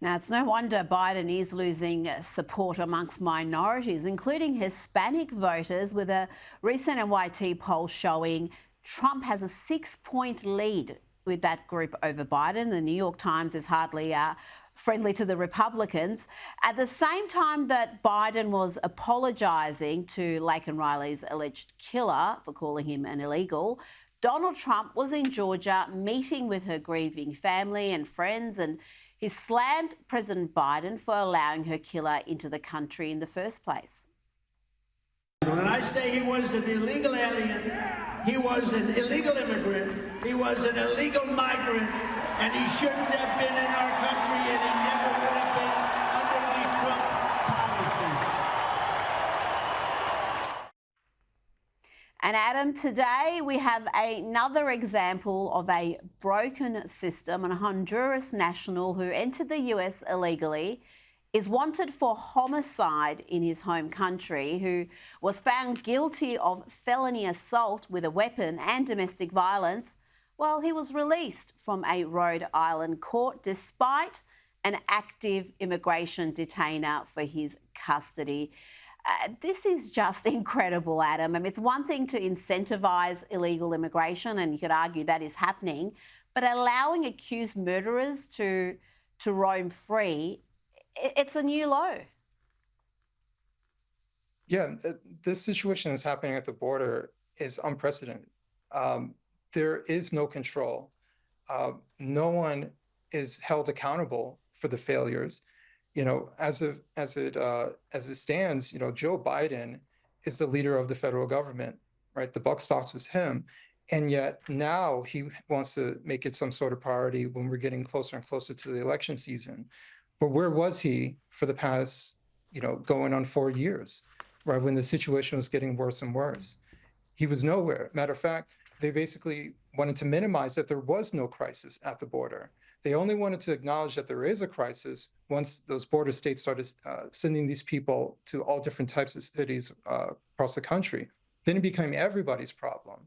Now, it's no wonder Biden is losing support amongst minorities, including Hispanic voters, with a recent NYT poll showing Trump has a 6-point lead with that group over Biden. The New York Times is hardly friendly to the Republicans. At the same time that Biden was apologising to Laken Riley's alleged killer for calling him an illegal, Donald Trump was in Georgia meeting with her grieving family and friends, and he slammed President Biden for allowing her killer into the country in the first place. When I say he was an illegal alien, he was an illegal immigrant, he was an illegal migrant, and he shouldn't have been in our country, and he never would have been under the Trump policy. And Adam, today we have another example of a broken system. A Honduras national who entered the US illegally is wanted for homicide in his home country, who was found guilty of felony assault with a weapon and domestic violence. Well, he was released from a Rhode Island court despite an active immigration detainer for his custody. This is just incredible, Adam. I mean, it's one thing to incentivise illegal immigration, and you could argue that is happening, but allowing accused murderers to roam free, it's a new low. Yeah, this situation that's happening at the border is unprecedented. There is no control. No one is held accountable for the failures. You know, as it stands, you know, Joe Biden is the leader of the federal government, right? The buck stops with him. And yet now he wants to make it some sort of priority when we're getting closer and closer to the election season. But where was he for the past, you know, going on 4 years, right? When the situation was getting worse and worse. He was nowhere. Matter of fact, they basically wanted to minimize that there was no crisis at the border. They only wanted to acknowledge that there is a crisis once those border states started sending these people to all different types of cities across the country. Then it became everybody's problem,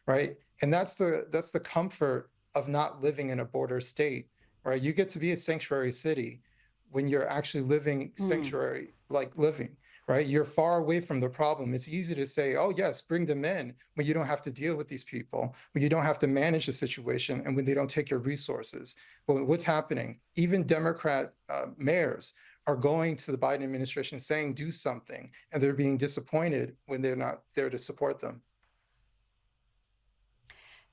right? And that's the comfort of not living in a border state, right? You get to be a sanctuary city when you're actually living sanctuary-like living, right? You're far away from the problem. It's easy to say, oh, yes, bring them in, when you don't have to deal with these people, when you don't have to manage the situation, and when they don't take your resources. But what's happening? Even Democrat mayors are going to the Biden administration saying, do something, and they're being disappointed when they're not there to support them.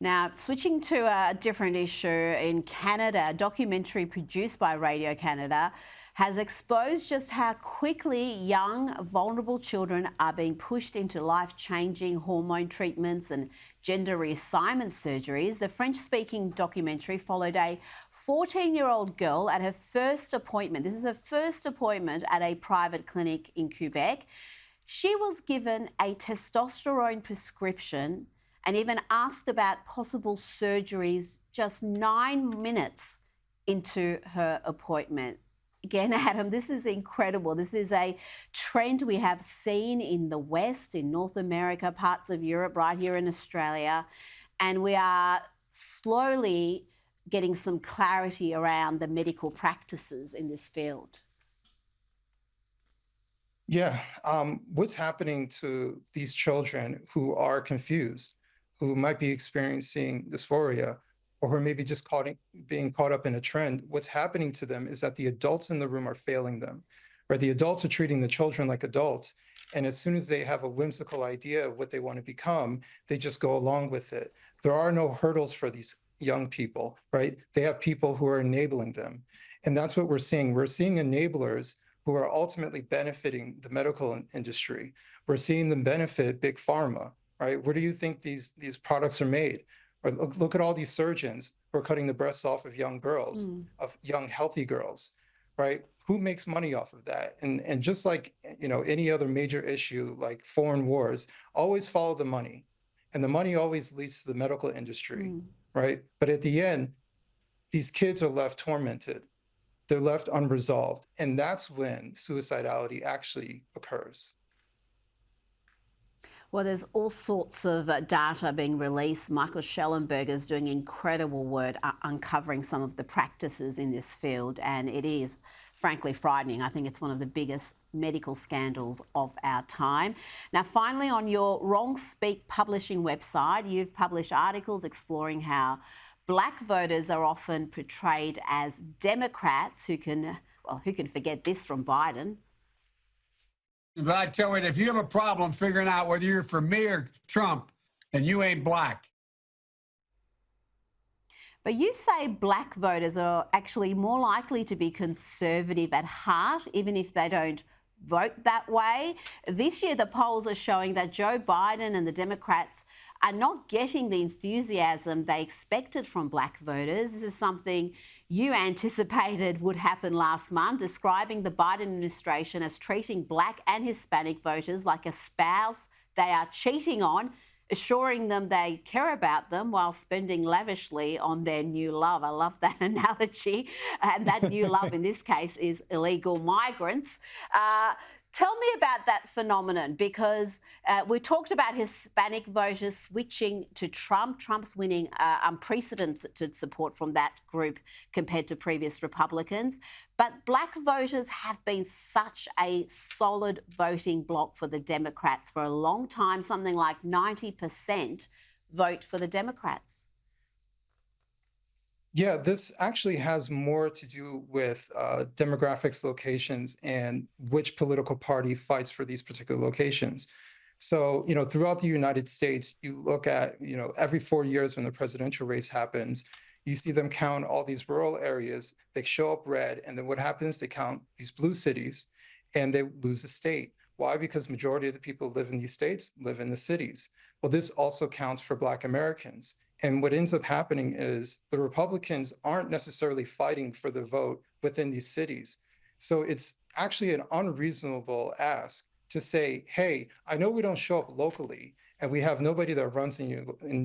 Now, switching to a different issue, in Canada, a documentary produced by Radio Canada has exposed just how quickly young, vulnerable children are being pushed into life-changing hormone treatments and gender reassignment surgeries. The French-speaking documentary followed a 14-year-old girl at her first appointment. This is her first appointment at a private clinic in Quebec. She was given a testosterone prescription and even asked about possible surgeries just 9 minutes into her appointment. Again, Adam, this is incredible. This is a trend we have seen in the West, in North America, parts of Europe, right here in Australia. And we are slowly getting some clarity around the medical practices in this field. Yeah, what's happening to these children who are confused, who might be experiencing dysphoria, or who are maybe just being caught up in a trend? What's happening to them is that the adults in the room are failing them, or the adults are treating the children like adults. And as soon as they have a whimsical idea of what they want to become, they just go along with it. There are no hurdles for these young people, right? They have people who are enabling them. And that's what we're seeing. We're seeing enablers who are ultimately benefiting the medical industry. We're seeing them benefit big pharma, right? Where do you think these products are made? Or look at all these surgeons who are cutting the breasts off of young girls, of young, healthy girls, right? Who makes money off of that? And just like, you know, any other major issue like foreign wars, always follow the money. And the money always leads to the medical industry, right? But at the end, these kids are left tormented. They're left unresolved. And that's when suicidality actually occurs. Well, there's all sorts of data being released. Michael Schellenberger is doing incredible work uncovering some of the practices in this field, and it is frankly frightening. I think it's one of the biggest medical scandals of our time. Now, finally, on your Wrong Speak publishing website, you've published articles exploring how black voters are often portrayed as Democrats who can forget this from Biden? But I tell you, if you have a problem figuring out whether you're for me or Trump, then you ain't black. But you say black voters are actually more likely to be conservative at heart, even if they don't vote that way. This year, the polls are showing that Joe Biden and the Democrats are not getting the enthusiasm they expected from black voters. This is something you anticipated would happen last month, describing the Biden administration as treating black and Hispanic voters like a spouse they are cheating on, assuring them they care about them while spending lavishly on their new love. I love that analogy. And that new love in this case is illegal migrants. Tell me about that phenomenon, because we talked about Hispanic voters switching to Trump. Trump's winning unprecedented support from that group compared to previous Republicans. But black voters have been such a solid voting bloc for the Democrats for a long time. Something like 90% vote for the Democrats. Yeah, this actually has more to do with demographics, locations, and which political party fights for these particular locations. So, throughout the United States, you look at, every 4 years when the presidential race happens, you see them count all these rural areas. They show up red, and then what happens? They count these blue cities, and they lose the state. Why? Because majority of the people live in these states, live in the cities. Well, this also counts for Black Americans. And what ends up happening is the Republicans aren't necessarily fighting for the vote within these cities. So it's actually an unreasonable ask to say, hey, I know we don't show up locally and we have nobody that runs in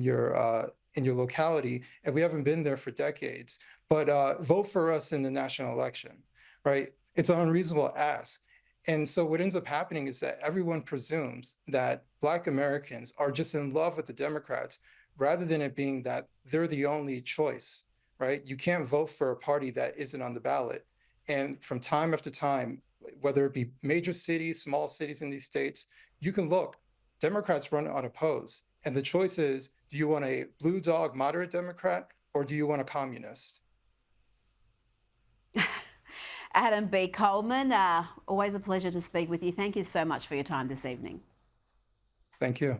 your locality, and we haven't been there for decades, but vote for us in the national election, right? It's an unreasonable ask. And so what ends up happening is that everyone presumes that Black Americans are just in love with the Democrats, rather than it being that they're the only choice, right? You can't vote for a party that isn't on the ballot. And from time after time, whether it be major cities, small cities in these states, you can look, Democrats run unopposed. And the choice is, do you want a blue dog moderate Democrat, or do you want a communist? Adam B. Coleman, always a pleasure to speak with you. Thank you so much for your time this evening. Thank you.